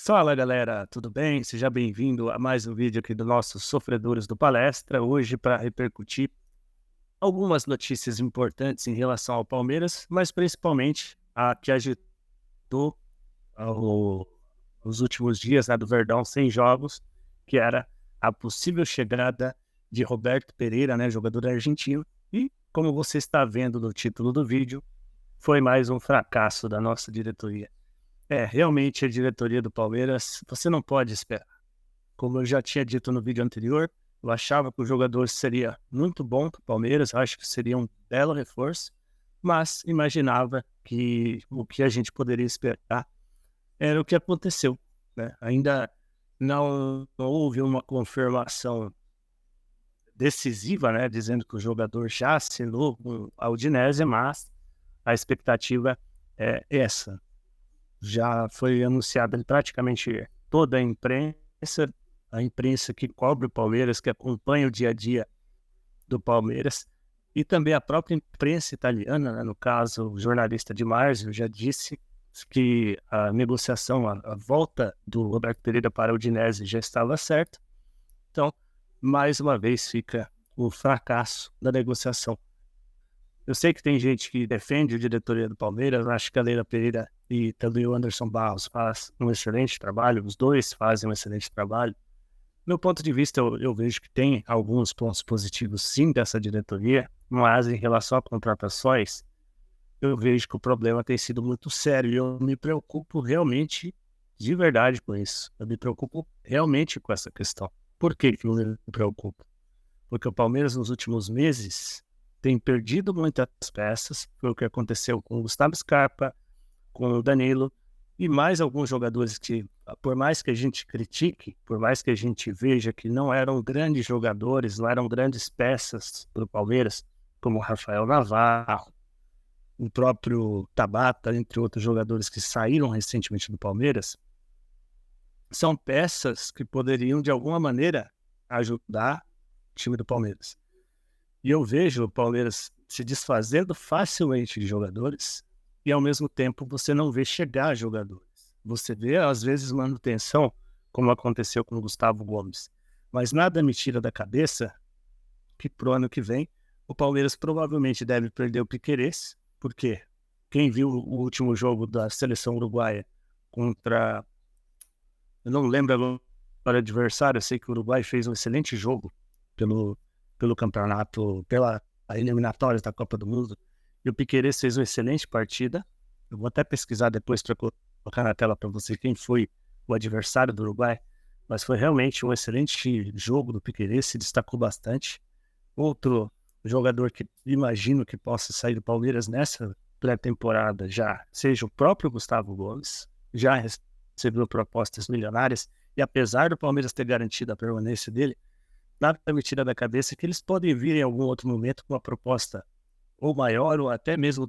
Fala galera, tudo bem? Seja bem-vindo a mais um vídeo aqui do nosso Sofredores do Palestra, hoje para repercutir algumas notícias importantes em relação ao Palmeiras, mas principalmente a que agitou o- os últimos dias, né, do Verdão sem jogos, que era a possível chegada de Roberto Pereira, né, jogador argentino, e como você está vendo no título do vídeo, foi mais um fracasso da nossa diretoria. Realmente a diretoria do Palmeiras, você não pode esperar. Como eu já tinha dito no vídeo anterior, eu achava que o jogador seria muito bom para o Palmeiras, eu acho que seria um belo reforço, mas imaginava que o que a gente poderia esperar era o que aconteceu, né? Ainda não houve uma confirmação decisiva, né, dizendo que o jogador já assinou com a Udinese, mas a expectativa é essa. Já foi anunciado em praticamente toda a imprensa que cobre o Palmeiras, que acompanha o dia a dia do Palmeiras, e também a própria imprensa italiana, né, no caso, o jornalista Di Marzio já disse que a negociação, a volta do Roberto Pereira para o Udinese já estava certa. Então, mais uma vez fica o fracasso da negociação. Eu sei que tem gente que defende a diretoria do Palmeiras, acho que a Leila Pereira e também o Anderson Barros faz um excelente trabalho, os dois fazem um excelente trabalho. Meu ponto de vista, eu vejo que tem alguns pontos positivos sim dessa diretoria, mas em relação a contratações, eu vejo que o problema tem sido muito sério e eu me preocupo realmente, de verdade com isso. Eu me preocupo realmente com essa questão. Por que que eu me preocupo? Porque o Palmeiras nos últimos meses tem perdido muitas peças, foi o que aconteceu com o Gustavo Scarpa, com o Danilo e mais alguns jogadores que, por mais que a gente critique, por mais que a gente veja que não eram grandes jogadores, não eram grandes peças para o Palmeiras, como o Rafael Navarro, o próprio Tabata, entre outros jogadores que saíram recentemente do Palmeiras, são peças que poderiam, de alguma maneira, ajudar o time do Palmeiras. E eu vejo o Palmeiras se desfazendo facilmente de jogadores e, ao mesmo tempo, você não vê chegar jogadores. Você vê, às vezes, manutenção, como aconteceu com o Gustavo Gomes. Mas nada me tira da cabeça que, pro ano que vem, o Palmeiras provavelmente deve perder o Piquerez, porque quem viu o último jogo da seleção uruguaia contra... Eu não lembro agora o adversário, eu sei que o Uruguai fez um excelente jogo pelo campeonato, pela eliminatória da Copa do Mundo. E o Piquerez fez uma excelente partida. Eu vou até pesquisar depois para colocar na tela para você quem foi o adversário do Uruguai. Mas foi realmente um excelente jogo do Piquerez, se destacou bastante. Outro jogador que imagino que possa sair do Palmeiras nessa pré-temporada já seja o próprio Gustavo Gomes, já recebeu propostas milionárias, e apesar do Palmeiras ter garantido a permanência dele, nada me tira da cabeça que eles podem vir em algum outro momento com uma proposta ou maior, ou até mesmo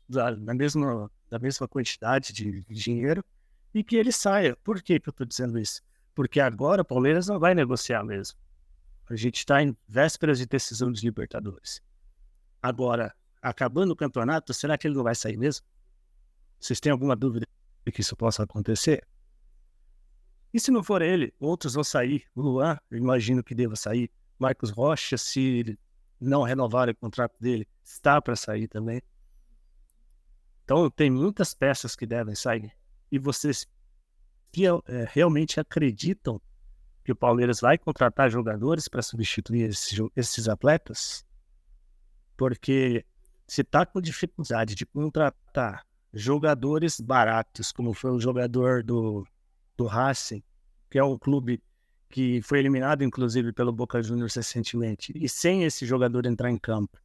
da mesma quantidade de dinheiro, e que ele saia. Por que que eu estou dizendo isso? Porque agora o Palmeiras não vai negociar mesmo. A gente está em vésperas de decisão de Libertadores. Agora, acabando o campeonato, será que ele não vai sair mesmo? Vocês têm alguma dúvida de que isso possa acontecer? E se não for ele, outros vão sair. O Luan, eu imagino que deva sair. Marcos Rocha, se não renovar o contrato dele, está para sair também. Então, tem muitas peças que devem sair. E vocês realmente acreditam que o Palmeiras vai contratar jogadores para substituir esses atletas? Porque se está com dificuldade de contratar jogadores baratos, como foi o jogador do Racing, que é um clube que foi eliminado, inclusive, pelo Boca Juniors recentemente, e sem esse jogador entrar em campo,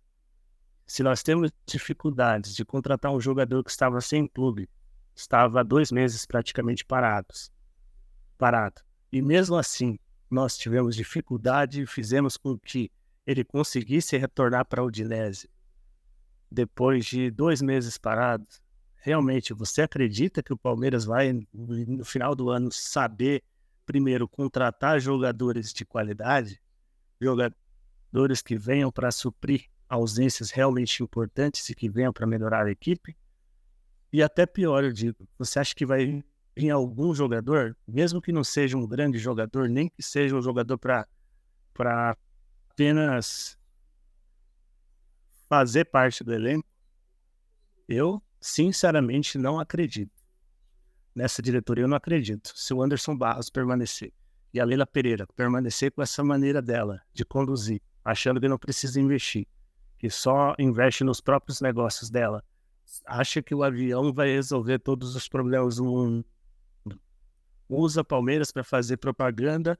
se nós temos dificuldades de contratar um jogador que estava sem clube, estava há 2 meses praticamente parado, e mesmo assim nós tivemos dificuldade e fizemos com que ele conseguisse retornar para a Udinese depois de 2 meses parado. Realmente, você acredita que o Palmeiras vai, no final do ano, saber, primeiro, contratar jogadores de qualidade, jogadores que venham para suprir ausências realmente importantes e que venham para melhorar a equipe? E até pior, eu digo, você acha que vai em algum jogador, mesmo que não seja um grande jogador, nem que seja um jogador para apenas fazer parte do elenco, eu sinceramente não acredito. Nessa diretoria eu não acredito. Se o Anderson Barros permanecer e a Leila Pereira permanecer com essa maneira dela de conduzir, achando que não precisa investir, que só investe nos próprios negócios dela, acha que o avião vai resolver todos os problemas do mundo, usa Palmeiras para fazer propaganda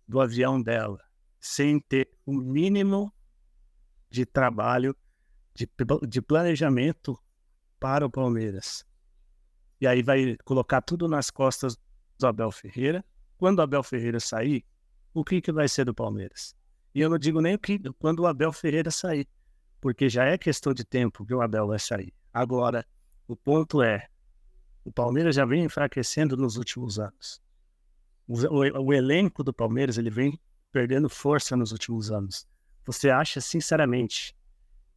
do avião dela, sem ter o mínimo de trabalho, de planejamento para o Palmeiras. E aí vai colocar tudo nas costas do Abel Ferreira. Quando o Abel Ferreira sair, o que vai ser do Palmeiras? E eu não digo nem quando o Abel Ferreira sair, porque já é questão de tempo que o Abel vai sair. Agora, o ponto é, o Palmeiras já vem enfraquecendo nos últimos anos. O elenco do Palmeiras ele vem perdendo força nos últimos anos. Você acha, sinceramente,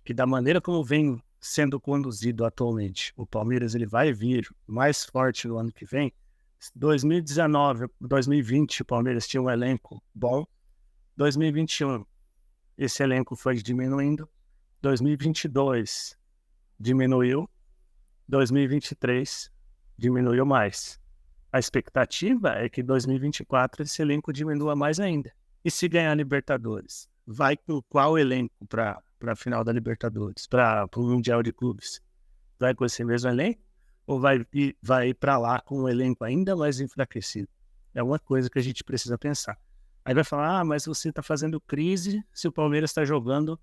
que da maneira como vem sendo conduzido atualmente, o Palmeiras ele vai vir mais forte no ano que vem? 2019, 2020, o Palmeiras tinha um elenco bom. 2021, esse elenco foi diminuindo. 2022, diminuiu. 2023, diminuiu mais. A expectativa é que em 2024 esse elenco diminua mais ainda. E se ganhar a Libertadores, vai com qual elenco para a final da Libertadores, para o Mundial de Clubes? Vai com esse mesmo elenco ou vai ir para lá com um elenco ainda mais enfraquecido? É uma coisa que a gente precisa pensar. Aí vai falar, mas você está fazendo crise se o Palmeiras está jogando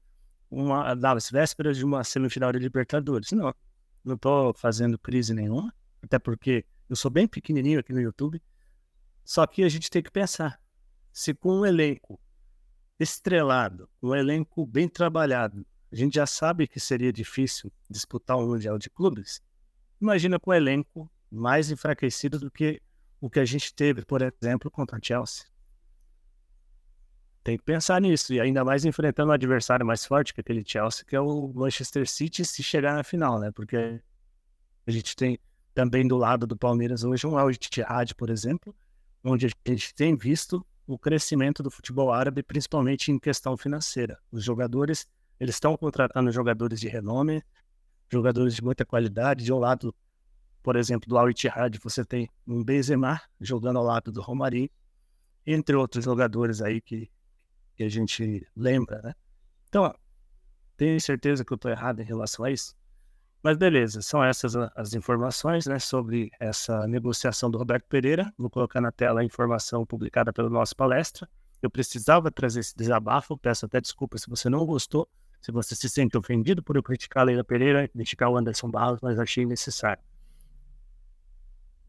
nas vésperas de uma semifinal de Libertadores. Não estou fazendo crise nenhuma, até porque eu sou bem pequenininho aqui no YouTube. Só que a gente tem que pensar, se com um elenco estrelado, um elenco bem trabalhado, a gente já sabe que seria difícil disputar um Mundial de Clubes, imagina com um elenco mais enfraquecido do que o que a gente teve, por exemplo, contra o Chelsea. Tem que pensar nisso, e ainda mais enfrentando um adversário mais forte que aquele Chelsea, que é o Manchester City, se chegar na final, né? Porque a gente tem também do lado do Palmeiras hoje um Al Ittihad, por exemplo, onde a gente tem visto o crescimento do futebol árabe, principalmente em questão financeira. Os jogadores, eles estão contratando jogadores de renome, jogadores de muita qualidade. De um lado, por exemplo, do Al Ittihad, você tem um Benzema jogando ao lado do Romarinho, entre outros jogadores aí que a gente lembra, né? Então, tenho certeza que eu estou errado em relação a isso. Mas beleza, são essas as informações, né, sobre essa negociação do Roberto Pereira. Vou colocar na tela a informação publicada pelo nosso palestra. Eu precisava trazer esse desabafo, peço até desculpa se você não gostou, se você se sente ofendido por eu criticar a Leila Pereira, criticar o Anderson Barros, mas achei necessário.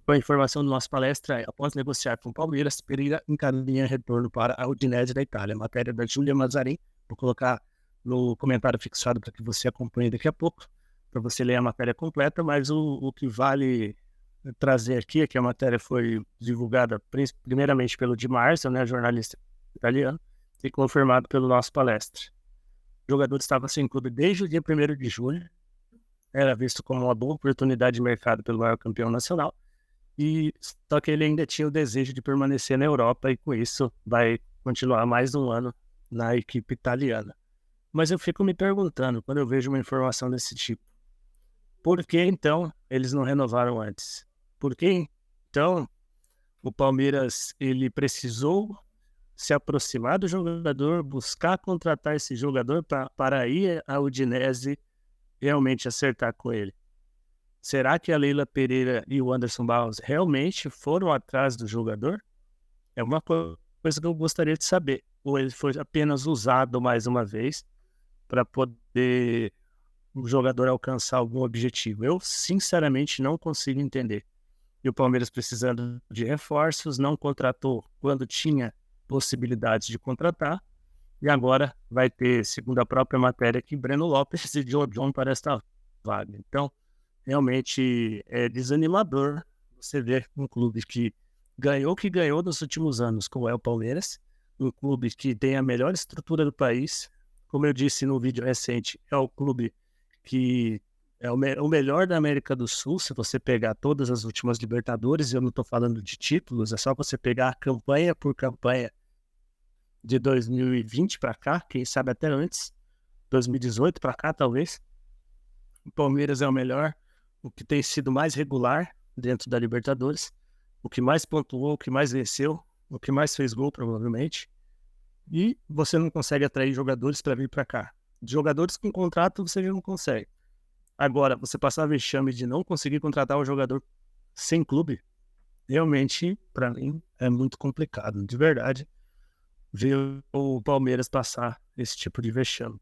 A informação do nosso palestra é: após negociar com o Palmeiras, Pereira encaminha retorno para a Udinese da Itália. Matéria da Júlia Mazarin, vou colocar no comentário fixado para que você acompanhe daqui a pouco, para você ler a matéria completa, mas o que vale trazer aqui é que a matéria foi divulgada primeiramente pelo Di Marzio, né, jornalista italiano, e confirmado pelo nosso palestra. O jogador estava sem clube desde o dia 1º de julho, era visto como uma boa oportunidade de mercado pelo maior campeão nacional, e só que ele ainda tinha o desejo de permanecer na Europa e com isso vai continuar mais um ano na equipe italiana. Mas eu fico me perguntando, quando eu vejo uma informação desse tipo, por que então eles não renovaram antes? Por que então o Palmeiras ele precisou se aproximar do jogador, buscar contratar esse jogador para ir a Udinese realmente acertar com ele? Será que a Leila Pereira e o Anderson Barros realmente foram atrás do jogador? É uma coisa que eu gostaria de saber. Ou ele foi apenas usado mais uma vez para poder o jogador alcançar algum objetivo? Eu, sinceramente, não consigo entender. E o Palmeiras, precisando de reforços, não contratou quando tinha possibilidades de contratar. E agora vai ter, segundo a própria matéria, que Breno Lopes e John para esta vaga. Então, realmente é desanimador você ver um clube que ganhou nos últimos anos, como é o Palmeiras, um clube que tem a melhor estrutura do país. Como eu disse no vídeo recente, é o clube que o melhor da América do Sul, se você pegar todas as últimas Libertadores, eu não estou falando de títulos, é só você pegar campanha por campanha de 2020 para cá, quem sabe até antes, 2018 para cá talvez. O Palmeiras é o melhor, o que tem sido mais regular dentro da Libertadores, o que mais pontuou, o que mais venceu, o que mais fez gol provavelmente. E você não consegue atrair jogadores para vir para cá. Jogadores com contrato você já não consegue. Agora, você passar vexame de não conseguir contratar um jogador sem clube, realmente, para mim, é muito complicado, de verdade, ver o Palmeiras passar esse tipo de vexame.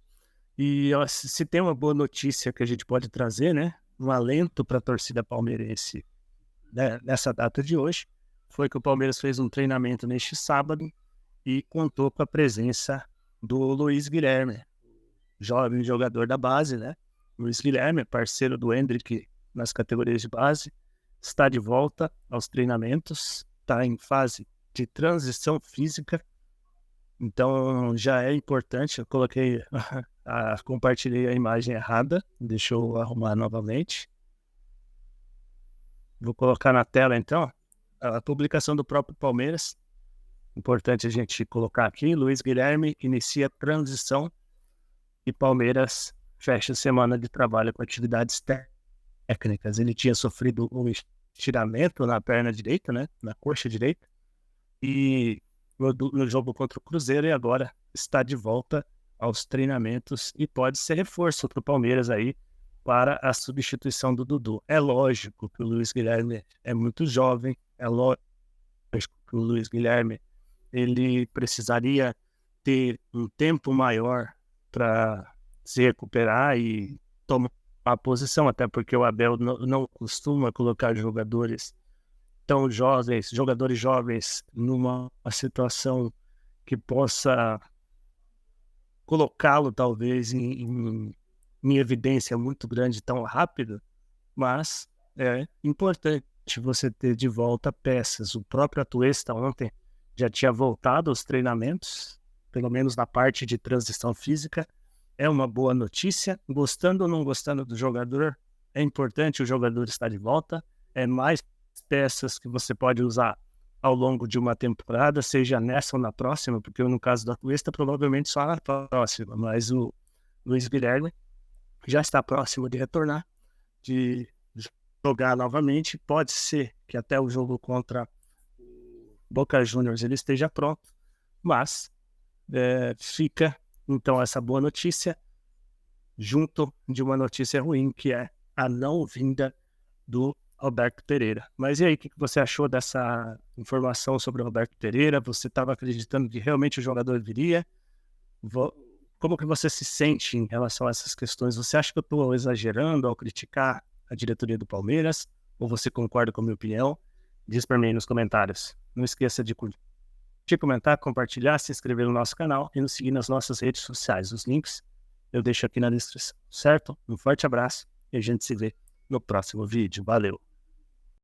E se tem uma boa notícia que a gente pode trazer, né, um alento para a torcida palmeirense, né, nessa data de hoje, foi que o Palmeiras fez um treinamento neste sábado e contou com a presença do Luiz Guilherme, jovem jogador da base, né? Luiz Guilherme, parceiro do Endrick nas categorias de base, está de volta aos treinamentos, está em fase de transição física, então já é importante. Eu coloquei, compartilhei a imagem errada, deixa eu arrumar novamente. Vou colocar na tela então a publicação do próprio Palmeiras. Importante a gente colocar aqui: Luiz Guilherme inicia transição e Palmeiras fecha a semana de trabalho com atividades técnicas. Ele tinha sofrido um estiramento na perna direita, né, na coxa direita, e no jogo contra o Cruzeiro, e agora está de volta aos treinamentos e pode ser reforço para o Palmeiras aí para a substituição do Dudu. É lógico que o Luiz Guilherme é muito jovem, é lógico que o Luiz Guilherme ele precisaria ter um tempo maior para se recuperar e tomar a posição, até porque o Abel não costuma colocar jogadores tão jovens, jogadores jovens, numa situação que possa colocá-lo talvez em evidência muito grande tão rápido, mas é importante você ter de volta peças. O próprio Atuesta ontem já tinha voltado aos treinamentos, pelo menos na parte de transição física. É uma boa notícia. Gostando ou não gostando do jogador, é importante o jogador estar de volta. É mais peças que você pode usar ao longo de uma temporada, seja nessa ou na próxima, porque no caso da Atuesta, provavelmente só na próxima, mas o Luiz Guilherme já está próximo de retornar, de jogar novamente. Pode ser que até o jogo contra Boca Juniors ele esteja pronto, mas fica então essa boa notícia junto de uma notícia ruim, que é a não vinda do Alberto Pereira. Mas e aí, o que você achou dessa informação sobre o Alberto Pereira? Você estava acreditando que realmente o jogador viria? Como que você se sente em relação a essas questões? Você acha que eu estou exagerando ao criticar a diretoria do Palmeiras? Ou você concorda com a minha opinião? Diz para mim nos comentários. Não esqueça de curtir, comentar, compartilhar, se inscrever no nosso canal e nos seguir nas nossas redes sociais. Os links eu deixo aqui na descrição, certo? Um forte abraço e a gente se vê no próximo vídeo. Valeu!